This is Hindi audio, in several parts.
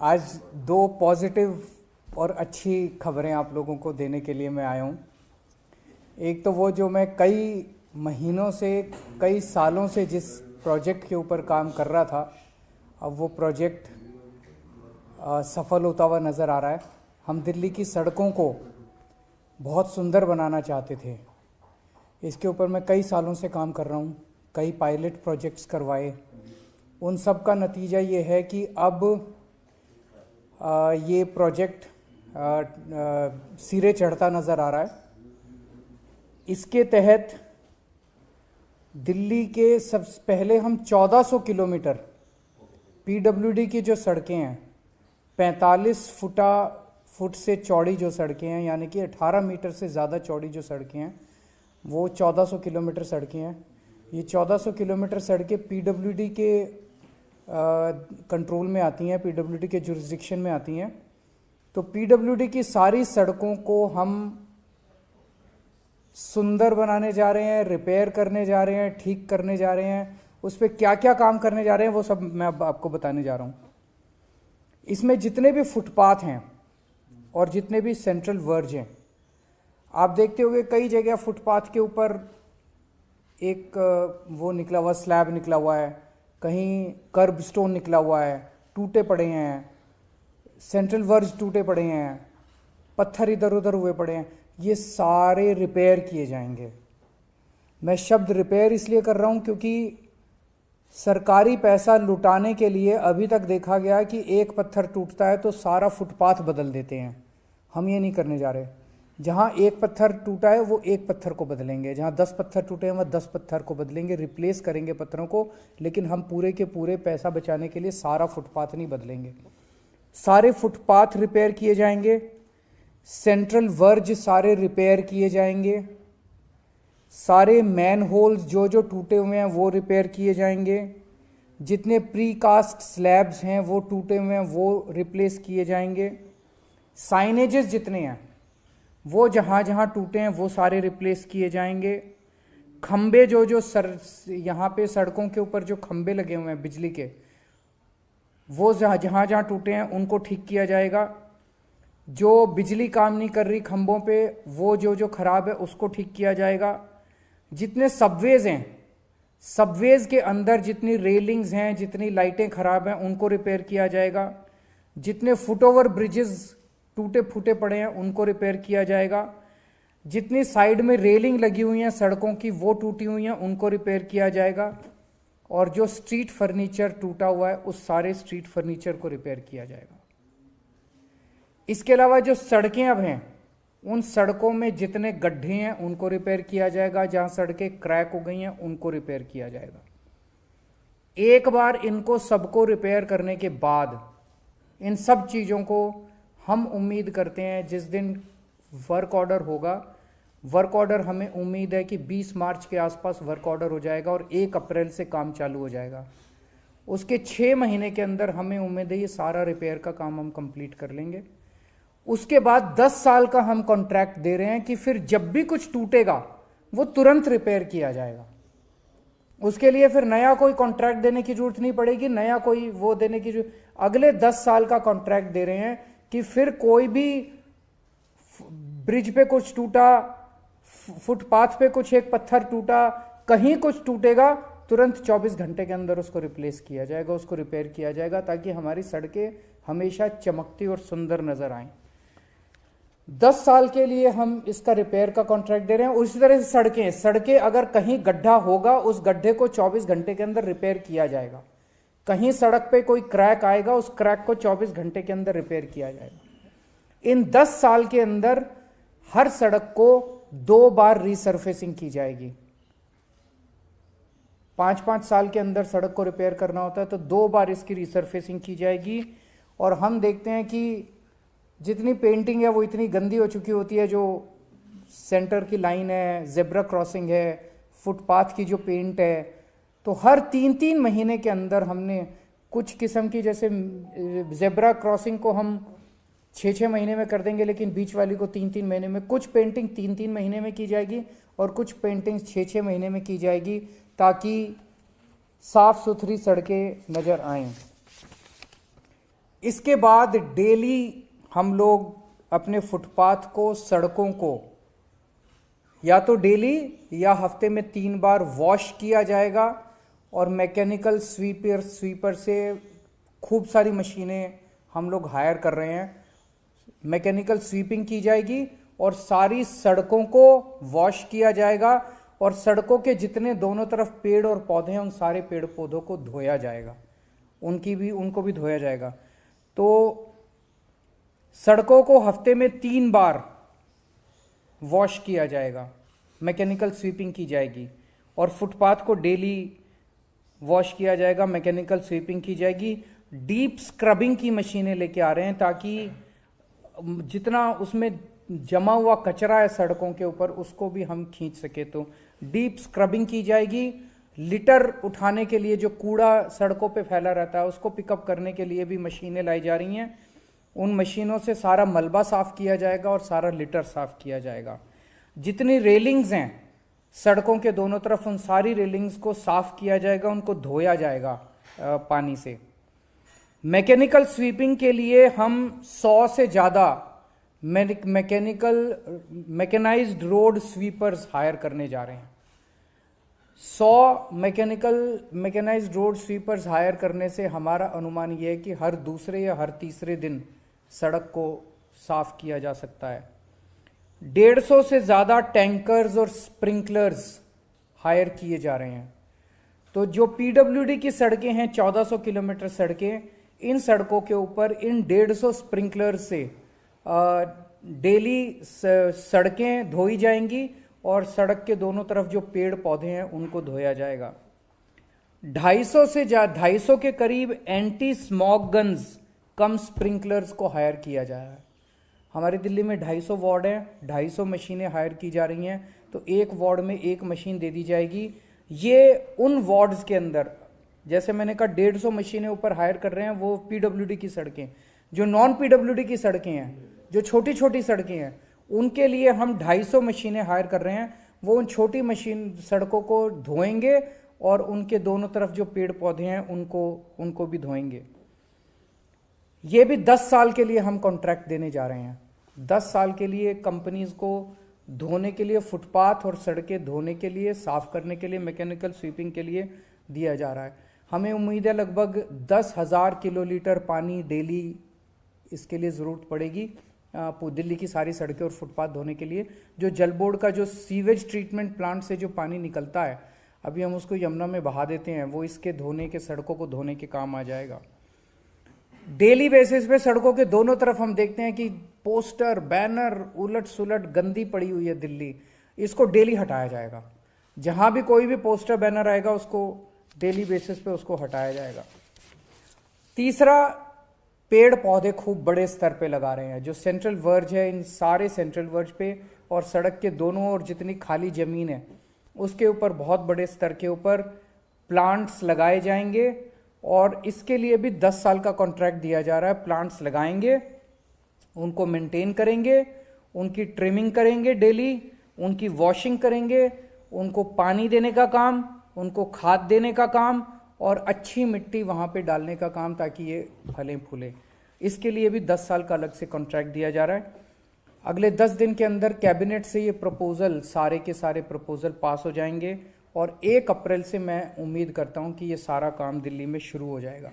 आज दो पॉजिटिव और अच्छी खबरें आप लोगों को देने के लिए मैं आया हूँ। एक तो वो जो मैं कई महीनों से, कई सालों से जिस प्रोजेक्ट के ऊपर काम कर रहा था, अब वो प्रोजेक्ट सफल होता हुआ नज़र आ रहा है। हम दिल्ली की सड़कों को बहुत सुंदर बनाना चाहते थे। इसके ऊपर मैं कई सालों से काम कर रहा हूँ, कई पायलट प्रोजेक्ट्स करवाए। उन सब का नतीजा ये है कि अब ये प्रोजेक्ट सिरे चढ़ता नज़र आ रहा है। इसके तहत दिल्ली के सबसे पहले हम 1400 किलोमीटर पीडब्ल्यूडी की जो सड़कें हैं, 45 फुट से चौड़ी जो सड़कें हैं, यानी कि 18 मीटर से ज़्यादा चौड़ी जो सड़कें हैं, वो 1400 किलोमीटर सड़कें हैं। ये 1400 किलोमीटर सड़कें पीडब्ल्यूडी के कंट्रोल में आती हैं, पीडब्ल्यूडी के जुरिस्डिक्शन में आती हैं। तो पीडब्ल्यूडी की सारी सड़कों को हम सुंदर बनाने जा रहे हैं, रिपेयर करने जा रहे हैं, ठीक करने जा रहे हैं। उस पर क्या क्या काम करने जा रहे हैं वो सब मैं अब आपको बताने जा रहा हूँ। इसमें जितने भी फुटपाथ हैं और जितने भी सेंट्रल वर्ज हैं, आप देखते होंगे कई जगह फुटपाथ के ऊपर एक वो निकला हुआ स्लैब निकला हुआ है, कहीं कर्ब स्टोन निकला हुआ है, टूटे पड़े हैं, सेंट्रल वर्ज टूटे पड़े हैं, पत्थर इधर उधर हुए पड़े हैं। ये सारे रिपेयर किए जाएंगे। मैं शब्द रिपेयर इसलिए कर रहा हूँ क्योंकि सरकारी पैसा लुटाने के लिए अभी तक देखा गया कि एक पत्थर टूटता है तो सारा फुटपाथ बदल देते हैं। हम ये नहीं करने जा रहे। जहाँ एक पत्थर टूटा है वो एक पत्थर को बदलेंगे, जहाँ 10 पत्थर टूटे हैं वह 10 पत्थर को बदलेंगे, रिप्लेस करेंगे पत्थरों को। लेकिन हम पूरे के पूरे पैसा बचाने के लिए सारा फुटपाथ नहीं बदलेंगे। सारे फुटपाथ रिपेयर किए जाएंगे, सेंट्रल वर्ज सारे रिपेयर किए जाएंगे, सारे मैन होल्स जो जो टूटे हुए हैं वो रिपेयर किए जाएंगे, जितने प्री कास्ट स्लैब्स हैं वो टूटे हुए हैं वो रिप्लेस किए जाएंगे, साइनेजेस जितने हैं वो जहाँ जहाँ टूटे हैं वो सारे रिप्लेस किए जाएंगे, खंबे जो जो यहाँ पे सड़कों के ऊपर जो खंबे लगे हुए हैं बिजली के, वो जहाँ जहाँ टूटे हैं उनको ठीक किया जाएगा। जो बिजली काम नहीं कर रही खंभों पे, वो जो जो खराब है उसको ठीक किया जाएगा। जितने सबवेज हैं, सबवेज के अंदर जितनी रेलिंग्स हैं, जितनी लाइटें खराब हैं उनको रिपेयर किया जाएगा। जितने फुटओवर ब्रिजेस टूटे फूटे पड़े हैं उनको रिपेयर किया जाएगा। जितनी साइड में रेलिंग लगी हुई हैं सड़कों की वो टूटी हुई हैं उनको रिपेयर किया जाएगा। और जो स्ट्रीट फर्नीचर टूटा हुआ है उस सारे स्ट्रीट फर्नीचर को रिपेयर किया जाएगा। इसके अलावा जो सड़कें अब हैं उन सड़कों में जितने गड्ढे हैं उनको रिपेयर किया जाएगा। जहां सड़कें क्रैक हो गई हैं उनको रिपेयर किया जाएगा। एक बार इनको सबको रिपेयर करने के बाद इन सब चीज़ों को हम उम्मीद करते हैं जिस दिन वर्क ऑर्डर होगा, वर्क ऑर्डर हमें उम्मीद है कि 20 मार्च के आसपास वर्क ऑर्डर हो जाएगा और 1 अप्रैल से काम चालू हो जाएगा। उसके 6 महीने के अंदर हमें उम्मीद है ये सारा रिपेयर का काम हम कंप्लीट कर लेंगे। उसके बाद 10 साल का हम कॉन्ट्रैक्ट दे रहे हैं कि फिर जब भी कुछ टूटेगा वो तुरंत रिपेयर किया जाएगा। उसके लिए फिर नया कोई कॉन्ट्रैक्ट देने की जरूरत नहीं पड़ेगी, नया कोई वो देने की जरूरत। अगले 10 साल का कॉन्ट्रैक्ट दे रहे हैं कि फिर कोई भी ब्रिज पे कुछ टूटा, फुटपाथ पे कुछ एक पत्थर टूटा, कहीं कुछ टूटेगा, तुरंत 24 घंटे के अंदर उसको रिप्लेस किया जाएगा, उसको रिपेयर किया जाएगा, ताकि हमारी सड़कें हमेशा चमकती और सुंदर नजर आएं। 10 साल के लिए हम इसका रिपेयर का कॉन्ट्रैक्ट दे रहे हैं। उसी तरह से सड़कें अगर कहीं गड्ढा होगा उस गड्ढे को 24 घंटे के अंदर रिपेयर किया जाएगा। कहीं सड़क पे कोई क्रैक आएगा उस क्रैक को 24 घंटे के अंदर रिपेयर किया जाएगा। इन 10 साल के अंदर हर सड़क को 2 बार रीसर्फेसिंग की जाएगी। 5-5 साल के अंदर सड़क को रिपेयर करना होता है तो 2 बार इसकी रीसर्फेसिंग की जाएगी। और हम देखते हैं कि जितनी पेंटिंग है वो इतनी गंदी हो चुकी होती है, जो सेंटर की लाइन है, जेब्रा क्रॉसिंग है, फुटपाथ की जो पेंट है, तो हर 3-3 महीने के अंदर हमने कुछ किस्म की, जैसे जेब्रा क्रॉसिंग को हम 6-6 महीने में कर देंगे लेकिन बीच वाली को 3-3 महीने में, कुछ पेंटिंग 3-3 महीने में की जाएगी और कुछ पेंटिंग 6-6 महीने में की जाएगी, ताकि साफ सुथरी सड़कें नज़र आएं। इसके बाद डेली हम लोग अपने फुटपाथ को, सड़कों को या तो डेली या हफ्ते में 3 बार वॉश किया जाएगा। और मैकेनिकल स्वीपर से खूब सारी मशीनें हम लोग हायर कर रहे हैं, मैकेनिकल स्वीपिंग की जाएगी और सारी सड़कों को वॉश किया जाएगा। और सड़कों के जितने दोनों तरफ पेड़ और पौधे हैं, उन सारे पेड़ पौधों को धोया जाएगा, उनको भी धोया जाएगा। तो सड़कों को हफ्ते में 3 बार वॉश किया जाएगा, मैकेनिकल स्वीपिंग की जाएगी। और फुटपाथ को डेली वॉश किया जाएगा, मैकेनिकल स्वीपिंग की जाएगी। डीप स्क्रबिंग की मशीनें लेके आ रहे हैं ताकि जितना उसमें जमा हुआ कचरा है सड़कों के ऊपर, उसको भी हम खींच सके। तो डीप स्क्रबिंग की जाएगी। लिटर उठाने के लिए, जो कूड़ा सड़कों पे फैला रहता है, उसको पिकअप करने के लिए भी मशीनें लाई जा रही हैं। उन मशीनों से सारा मलबा साफ किया जाएगा और सारा लिटर साफ किया जाएगा। जितनी रेलिंग्स हैं सड़कों के दोनों तरफ, उन सारी रेलिंग्स को साफ किया जाएगा, उनको धोया जाएगा पानी से। मैकेनिकल स्वीपिंग के लिए हम 100 से ज़्यादा मैकेनाइज्ड रोड स्वीपर्स हायर करने जा रहे हैं। 100 मैकेनाइज्ड रोड स्वीपर्स हायर करने से हमारा अनुमान यह है कि हर दूसरे या हर तीसरे दिन सड़क को साफ किया जा सकता है। 150 से ज़्यादा टैंकर्स और स्प्रिंकलर्स हायर किए जा रहे हैं। तो जो पीडब्ल्यूडी की सड़कें हैं, 1400 किलोमीटर सड़कें, इन सड़कों के ऊपर इन 150 स्प्रिंकलर से डेली सड़कें धोई जाएंगी और सड़क के दोनों तरफ जो पेड़ पौधे हैं उनको धोया जाएगा। 250 के करीब एंटी स्मॉग गन्स कम स्प्रिंकलर्स को हायर किया जा रहा है। हमारी दिल्ली में 250 वार्ड हैं, 250 मशीनें हायर की जा रही हैं। तो एक वार्ड में एक मशीन दे दी जाएगी। ये उन वार्ड्स के अंदर, जैसे मैंने कहा 150 मशीनें ऊपर हायर कर रहे हैं, वो पीडब्ल्यूडी की सड़कें। जो नॉन पीडब्ल्यूडी की सड़कें हैं, जो छोटी छोटी सड़कें हैं, उनके लिए हम 250 मशीनें हायर कर रहे हैं। वो उन छोटी सड़कों को धोएंगे और उनके दोनों तरफ जो पेड़ पौधे हैं उनको भी धोएंगे। ये भी 10 साल के लिए हम कॉन्ट्रैक्ट देने जा रहे हैं। 10 साल के लिए कंपनीज को धोने के लिए, फुटपाथ और सड़कें धोने के लिए, साफ करने के लिए, मैकेनिकल स्वीपिंग के लिए दिया जा रहा है। हमें उम्मीद है लगभग 10,000 किलोलीटर पानी डेली इसके लिए ज़रूरत पड़ेगी, दिल्ली की सारी सड़कें और फुटपाथ धोने के लिए। जो जल बोर्ड का जो सीवेज ट्रीटमेंट प्लांट से जो पानी निकलता है, अभी हम उसको यमुना में बहा देते हैं, वो इसके धोने के, सड़कों को धोने के काम आ जाएगा। डेली बेसिस पे सड़कों के दोनों तरफ हम देखते हैं कि पोस्टर, बैनर उलट सुलट गंदी पड़ी हुई है दिल्ली, इसको डेली हटाया जाएगा। जहां भी कोई भी पोस्टर बैनर आएगा उसको डेली बेसिस पे उसको हटाया जाएगा। तीसरा, पेड़ पौधे खूब बड़े स्तर पे लगा रहे हैं। जो सेंट्रल वर्ज है, इन सारे सेंट्रल वर्ज पे और सड़क के दोनों ओर जितनी खाली जमीन है उसके ऊपर बहुत बड़े स्तर के ऊपर प्लांट्स लगाए जाएंगे। और इसके लिए भी 10 साल का कॉन्ट्रैक्ट दिया जा रहा है। प्लांट्स लगाएंगे, उनको मेंटेन करेंगे, उनकी ट्रिमिंग करेंगे डेली, उनकी वॉशिंग करेंगे, उनको पानी देने का काम, उनको खाद देने का काम और अच्छी मिट्टी वहाँ पे डालने का काम, ताकि ये फलें फूलें। इसके लिए भी 10 साल का अलग से कॉन्ट्रैक्ट दिया जा रहा है। अगले 10 दिन के अंदर कैबिनेट से ये प्रपोजल, सारे के सारे प्रपोजल पास हो जाएंगे और 1 अप्रैल से मैं उम्मीद करता हूँ कि ये सारा काम दिल्ली में शुरू हो जाएगा।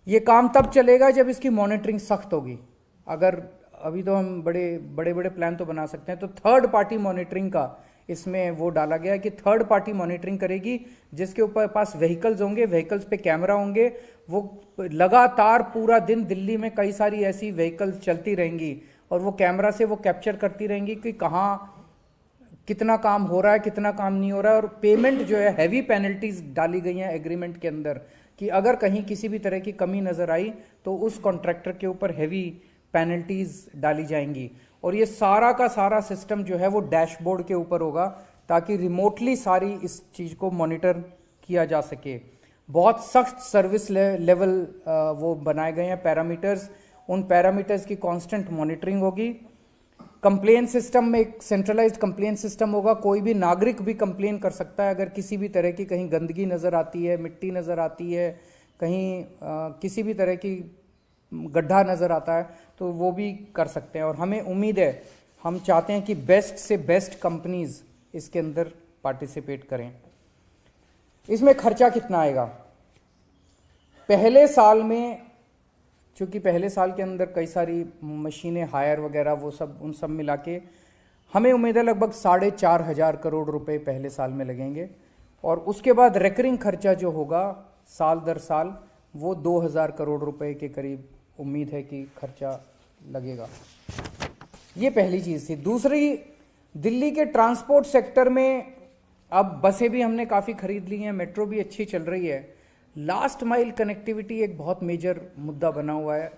ये काम तब चलेगा जब इसकी मॉनिटरिंग सख्त होगी। अगर अभी तो हम बड़े प्लान तो बना सकते हैं, तो थर्ड पार्टी मॉनिटरिंग का इसमें वो डाला गया है कि थर्ड पार्टी मॉनिटरिंग करेगी, जिसके ऊपर पास व्हीकल्स होंगे, व्हीकल्स पे कैमरा होंगे। वो लगातार पूरा दिन दिल्ली में कई सारी ऐसी व्हीकल्स चलती रहेंगी और वो कैमरा से वो कैप्चर करती रहेंगी कि कहाँ कितना काम हो रहा है, कितना काम नहीं हो रहा है। और पेमेंट जो है, हैवी पेनल्टीज डाली गई हैं एग्रीमेंट के अंदर कि अगर कहीं किसी भी तरह की कमी नजर आई तो उस कॉन्ट्रैक्टर के ऊपर हैवी पेनल्टीज डाली जाएंगी। और ये सारा का सारा सिस्टम जो है वो डैशबोर्ड के ऊपर होगा, ताकि रिमोटली सारी इस चीज को मॉनिटर किया जा सके। बहुत सख्त सर्विस लेवल वो बनाए गए हैं पैरामीटर्स। उन पैरामीटर्स की कांस्टेंट मॉनिटरिंग होगी। कंप्लेन सिस्टम में एक सेंट्रलाइज्ड कंप्लेन सिस्टम होगा। कोई भी नागरिक भी कंप्लेन कर सकता है अगर किसी भी तरह की कहीं गंदगी नजर आती है, मिट्टी नजर आती है, कहीं किसी भी तरह की गड्ढा नज़र आता है तो वो भी कर सकते हैं। और हमें उम्मीद है, हम चाहते हैं कि बेस्ट से बेस्ट कंपनीज इसके अंदर पार्टिसिपेट करें। इसमें खर्चा कितना आएगा? पहले साल में, चूंकि पहले साल के अंदर कई सारी मशीनें हायर वगैरह वो सब, उन सब मिला के हमें उम्मीद है लगभग 4,500 करोड़ रुपए पहले साल में लगेंगे। और उसके बाद रेकरिंग खर्चा जो होगा साल दर साल वो 2,000 करोड़ रुपए के करीब उम्मीद है कि खर्चा लगेगा। ये पहली चीज़ थी। दूसरी, दिल्ली के ट्रांसपोर्ट सेक्टर में अब बसें भी हमने काफ़ी खरीद ली हैं, मेट्रो भी अच्छी चल रही है। लास्ट माइल कनेक्टिविटी एक बहुत मेजर मुद्दा बना हुआ है।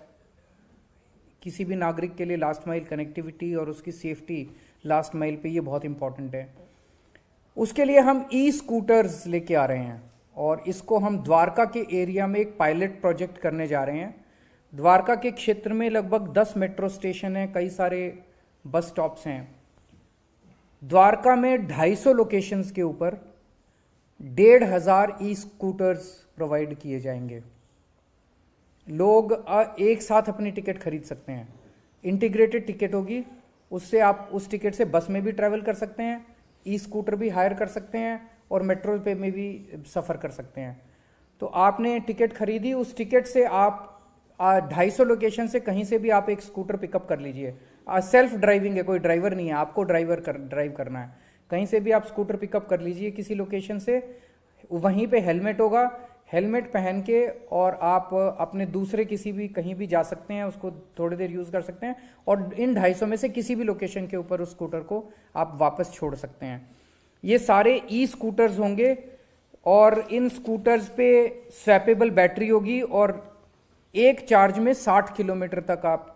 किसी भी नागरिक के लिए लास्ट माइल कनेक्टिविटी और उसकी सेफ्टी लास्ट माइल पे ये बहुत इंपॉर्टेंट है। उसके लिए हम ई स्कूटर्स लेके आ रहे हैं और इसको हम द्वारका के एरिया में एक पायलट प्रोजेक्ट करने जा रहे हैं। द्वारका के क्षेत्र में लगभग 10 मेट्रो स्टेशन हैं, कई सारे बस स्टॉप्स हैं। द्वारका में 250 लोकेशंस के ऊपर 1,500 ई स्कूटर्स प्रोवाइड किए जाएंगे। लोग एक साथ अपनी टिकट खरीद सकते हैं, इंटीग्रेटेड टिकट होगी, उससे आप उस टिकट से बस में भी ट्रैवल कर सकते हैं, ई स्कूटर भी हायर कर सकते हैं और मेट्रो पे में भी सफ़र कर सकते हैं। तो आपने टिकट खरीदी, उस टिकट से आप 250 लोकेशन से कहीं से भी आप एक स्कूटर पिकअप कर लीजिए। सेल्फ ड्राइविंग है, कोई ड्राइवर नहीं है, आपको ड्राइव करना है। कहीं से भी आप स्कूटर पिकअप कर लीजिए किसी लोकेशन से, वहीं पे हेलमेट होगा, हेलमेट पहन के और आप अपने दूसरे किसी भी कहीं भी जा सकते हैं, उसको थोड़ी देर यूज़ कर सकते हैं और इन 250 में से किसी भी लोकेशन के ऊपर उस स्कूटर को आप वापस छोड़ सकते हैं। ये सारे ई स्कूटर्स होंगे और इन स्कूटर्स पे स्वैपेबल बैटरी होगी और एक चार्ज में 60 किलोमीटर तक आप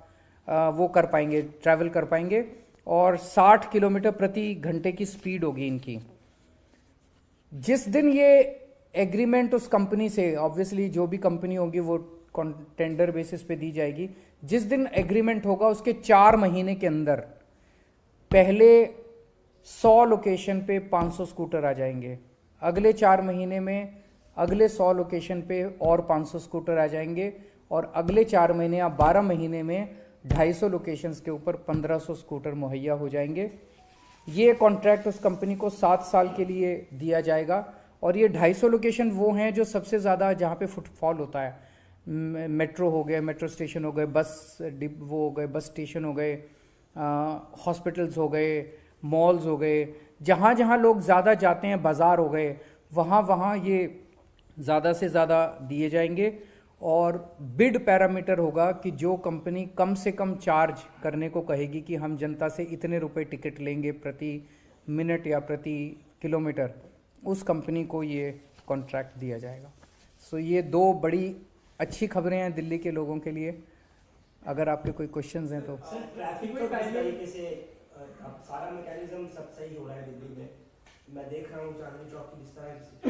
वो कर पाएंगे, ट्रैवल कर पाएंगे और 60 किलोमीटर प्रति घंटे की स्पीड होगी इनकी। जिस दिन ये एग्रीमेंट उस कंपनी से, ऑब्वियसली जो भी कंपनी होगी वो टेंडर बेसिस पे दी जाएगी, जिस दिन एग्रीमेंट होगा उसके 4 महीने के अंदर पहले 100 लोकेशन पे 500 स्कूटर आ जाएंगे, अगले 4 महीने में अगले 100 लोकेशन पे और 500 स्कूटर आ जाएंगे और अगले 4 महीने या 12 महीने में 250 लोकेशंस के ऊपर 1500 स्कूटर मुहैया हो जाएंगे। ये कॉन्ट्रैक्ट उस कंपनी को 7 साल के लिए दिया जाएगा और ये 250 लोकेशन वो हैं जो सबसे ज़्यादा जहाँ पे फुटफॉल होता है। मेट्रो हो गए, मेट्रो स्टेशन हो गए, वो हो गए, बस स्टेशन हो गए, हॉस्पिटल्स हो गए, मॉल्स हो गए, जहाँ जहाँ लोग ज़्यादा जाते हैं, बाज़ार हो गए, वहाँ वहाँ ये ज़्यादा से ज़्यादा दिए जाएंगे। और बिड पैरामीटर होगा कि जो कंपनी कम से कम चार्ज करने को कहेगी कि हम जनता से इतने रुपए टिकट लेंगे प्रति मिनट या प्रति किलोमीटर, उस कंपनी को ये कॉन्ट्रैक्ट दिया जाएगा। सो ये 2 बड़ी अच्छी खबरें हैं दिल्ली के लोगों के लिए। अगर आपके कोई क्वेश्चंस हैं तो। सर, ट्रैफिक तो किस तरीके से अब सारा मैकेनिज्म सब सही हो रहा है दिल्ली में। मैं देख रहा हूँ चांदनी चौक की जिस तरह की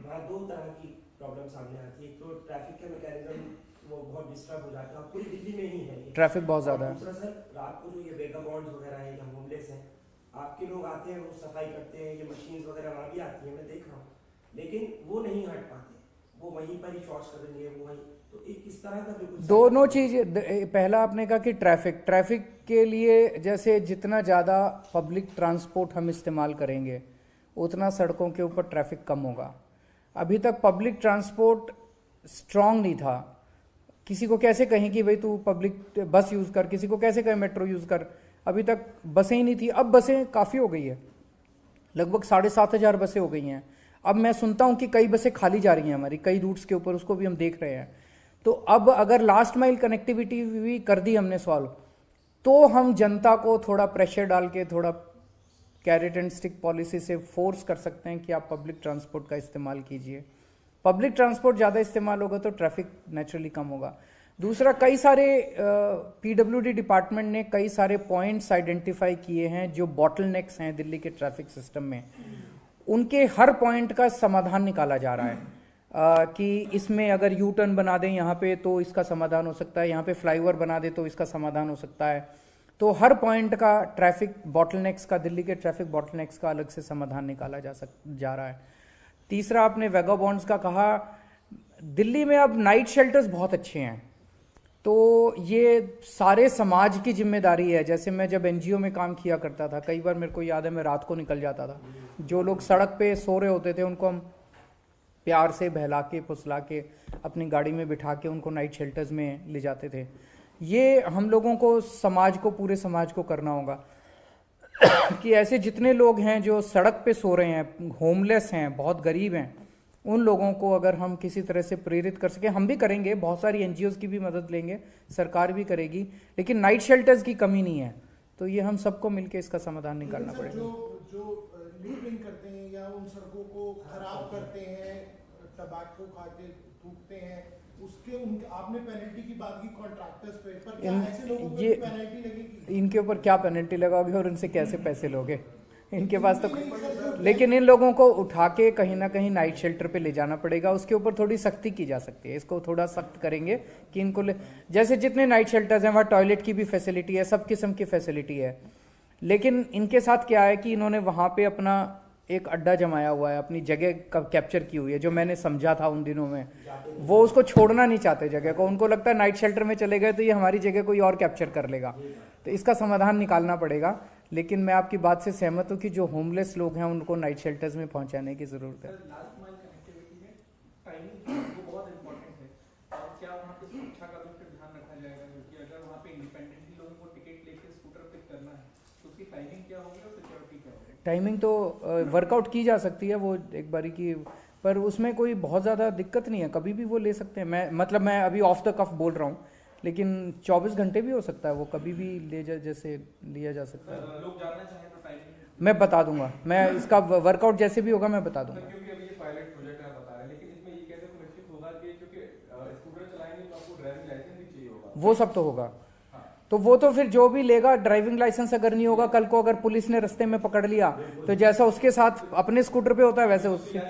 वहाँ 2 तरह की प्रॉब्लम सामने आती है। एक तो ट्रैफिक का मैकेनिज्म वो बहुत डिस्टर्ब हो जाता है, पूरी दिल्ली में ही है, ट्रैफिक बहुत ज़्यादा है। दूसरा सर, रात को जो ये वेगाबॉन्ड्स वगैरह है या होमलेस हैं, आपके लोग आते हैं, वो सफाई करते हैं, ये मशीन्स वगैरह वहाँ भी आती हैं, मैं देख रहा हूँ, लेकिन वो नहीं हट पाते, वो वहीं पर ही शॉर्ट्स कर देंगे, वो वहीं। तो एक इस तरह का जो कुछ दोनों चीज़, पहला आपने कहा कि ट्रैफिक के लिए जैसे जितना ज़्यादा पब्लिक ट्रांसपोर्ट हम इस्तेमाल करेंगे उतना सड़कों के ऊपर ट्रैफिक कम होगा। अभी तक पब्लिक ट्रांसपोर्ट स्ट्रांग नहीं था। किसी को कैसे कहें कि भाई तू पब्लिक बस यूज़ कर, किसी को कैसे कहें मेट्रो यूज़ कर, अभी तक बसें ही नहीं थी। अब बसें काफ़ी हो गई है, लगभग 7,500 बसें हो गई हैं। अब मैं सुनता हूं कि कई बसें खाली जा रही हैं हमारी कई रूट्स के ऊपर, उसको भी हम देख रहे हैं। तो अब अगर लास्ट माइल कनेक्टिविटी भी कर दी हमने सॉल्व, तो हम जनता को थोड़ा प्रेशर डाल के, थोड़ा कैरेट एंड स्टिक पॉलिसी से फोर्स कर सकते हैं कि आप पब्लिक ट्रांसपोर्ट का इस्तेमाल कीजिए। पब्लिक ट्रांसपोर्ट ज़्यादा इस्तेमाल होगा तो ट्रैफिक नेचुरली कम होगा। दूसरा, कई सारे पीडब्ल्यूडी डिपार्टमेंट ने कई सारे पॉइंट्स आइडेंटिफाई किए हैं जो बॉटलनेक्स हैं दिल्ली के ट्रैफिक सिस्टम में। उनके हर पॉइंट का समाधान निकाला जा रहा है कि इसमें अगर यू टर्न बना दें यहाँ पे तो इसका समाधान हो सकता है, यहाँ पे फ्लाईओवर बना दे तो इसका समाधान हो सकता है। तो हर पॉइंट का ट्रैफिक बॉटलनेक्स का, दिल्ली के ट्रैफिक बॉटलनेक्स का अलग से समाधान निकाला जा रहा है। तीसरा, आपने वेगाबॉन्ड्स का कहा, दिल्ली में अब नाइट शेल्टर्स बहुत अच्छे हैं। तो ये सारे समाज की जिम्मेदारी है। जैसे मैं जब एनजीओ में काम किया करता था, कई बार मेरे को याद है मैं रात को निकल जाता था, जो लोग सड़क पे सो रहे होते थे उनको हम प्यार से बहला के फुसला के अपनी गाड़ी में बिठा के उनको नाइट शेल्टर्स में ले जाते थे। ये हम लोगों को समाज को, पूरे समाज को करना होगा कि ऐसे जितने लोग हैं जो सड़क पे सो रहे हैं, होमलेस हैं, बहुत गरीब हैं, उन लोगों को अगर हम किसी तरह से प्रेरित कर सके, हम भी करेंगे, बहुत सारी एनजीओज की भी मदद लेंगे, सरकार भी करेगी, लेकिन नाइट शेल्टर्स की कमी नहीं है। तो ये हम सबको मिलकर इसका समाधान निकालना पड़ेगा। जो लीविंग करते हैं या उन सड़कों को खराब करते हैं, टबाको खाते थूकते हैं, उसके उनके आपने पेनल्टी की बात की कॉन्ट्रैक्टर्स पे, पर क्या ऐसे लोगों को पेनल्टी लगेगी? इनके ऊपर क्या पेनल्टी लगाओगे और इनसे कैसे पैसे लोगे? इनके पास तो, लेकिन इन लोगों को उठा के कहीं ना कहीं नाइट शेल्टर पे ले जाना पड़ेगा, उसके ऊपर थोड़ी सख्ती की जा सकती है। इसको थोड़ा सख्त करेंगे कि इनको जैसे जितने नाइट शेल्टर्स हैं वहाँ टॉयलेट की भी फैसिलिटी है, सब किस्म की फैसिलिटी है, लेकिन इनके साथ क्या है कि इन्होंने वहाँ पे अपना एक अड्डा जमाया हुआ है, अपनी जगह कैप्चर की हुई है, जो मैंने समझा था उन दिनों में। वो उसको छोड़ना नहीं चाहते जगह को, उनको लगता है नाइट शेल्टर में चले गए तो ये हमारी जगह कोई और कैप्चर कर लेगा। तो इसका समाधान निकालना पड़ेगा। लेकिन मैं आपकी बात से सहमत हूँ कि जो होमलेस लोग हैं उनको नाइट शेल्टर्स में पहुंचाने की जरूरत है। लास्ट माइल कनेक्टिविटी में टाइमिंग वो बहुत इंपॉर्टेंट है, और क्या वहाँ पे सुरक्षा का भी फिर ध्यान रखा जाएगा? क्योंकि अगर वहाँ पे इंडिपेंडेंटली लोगों को टिकट लेके स्कूटर पिक करना है तो उसकी टाइमिंग क्या होगी और सिक्योरिटी क्या होगी? टाइमिंग तो वर्कआउट की जा सकती है, वो एक बारी की, पर उसमें कोई बहुत ज़्यादा दिक्कत नहीं है, कभी भी वो ले सकते हैं। मैं अभी ऑफ द कफ बोल रहा हूँ, लेकिन 24 घंटे भी हो सकता है, वो कभी भी जैसे लिया जा सकता है। लोग जानना चाहें तो टाइमिंग मैं बता दूंगा, मैं इसका वर्कआउट जैसे भी होगा मैं बता दूंगा। क्योंकि अभी ये पायलट प्रोजेक्ट आप बता रहे हैं, लेकिन इसमें ये कैसे सुनिश्चित होगा कि क्योंकि स्कूटर चलाएंगे तो आपको ड्राइविंग लाइसेंस भी चाहिए होगा? वो सब तो होगा, तो वो तो फिर जो भी लेगा, ड्राइविंग लाइसेंस अगर नहीं होगा, कल को अगर पुलिस ने रास्ते में पकड़ लिया तो जैसा उसके साथ अपने स्कूटर पे होता है वैसे उससे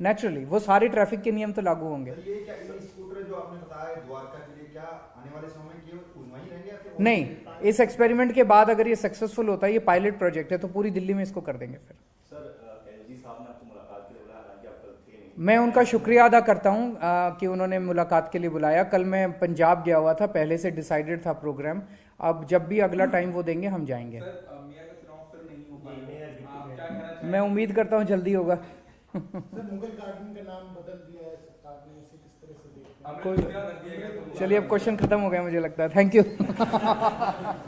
नेचुरली वो सारी ट्रैफिक के नियम तो लागू होंगे। ये क्या स्कूटर जो आपने बताया द्वारका के लिए, क्या आने वाले समय में केवल वहीं रहेंगे या फिर नहीं, इस एक्सपेरिमेंट के बाद अगर ये सक्सेसफुल होता है, ये पायलट प्रोजेक्ट है, तो पूरी दिल्ली में इसको कर देंगे। फिर सर एलजी साहब ने आपको मुलाकात के लिए बुलाया, हालांकि आप कल थे नहीं। मैं उनका शुक्रिया अदा करता हूँ कि उन्होंने मुलाकात के लिए बुलाया। कल मैं पंजाब गया हुआ था, पहले से डिसाइडेड था प्रोग्राम, अब जब भी अगला टाइम वो देंगे हम जाएंगे। मैं उम्मीद करता हूँ जल्दी होगा। सर मुगल गार्डन का नाम बदल दिया है सरकार ने, इसे किस तरह से देखते हैं? कोई, चलिए अब क्वेश्चन खत्म हो गया मुझे लगता है। Thank you.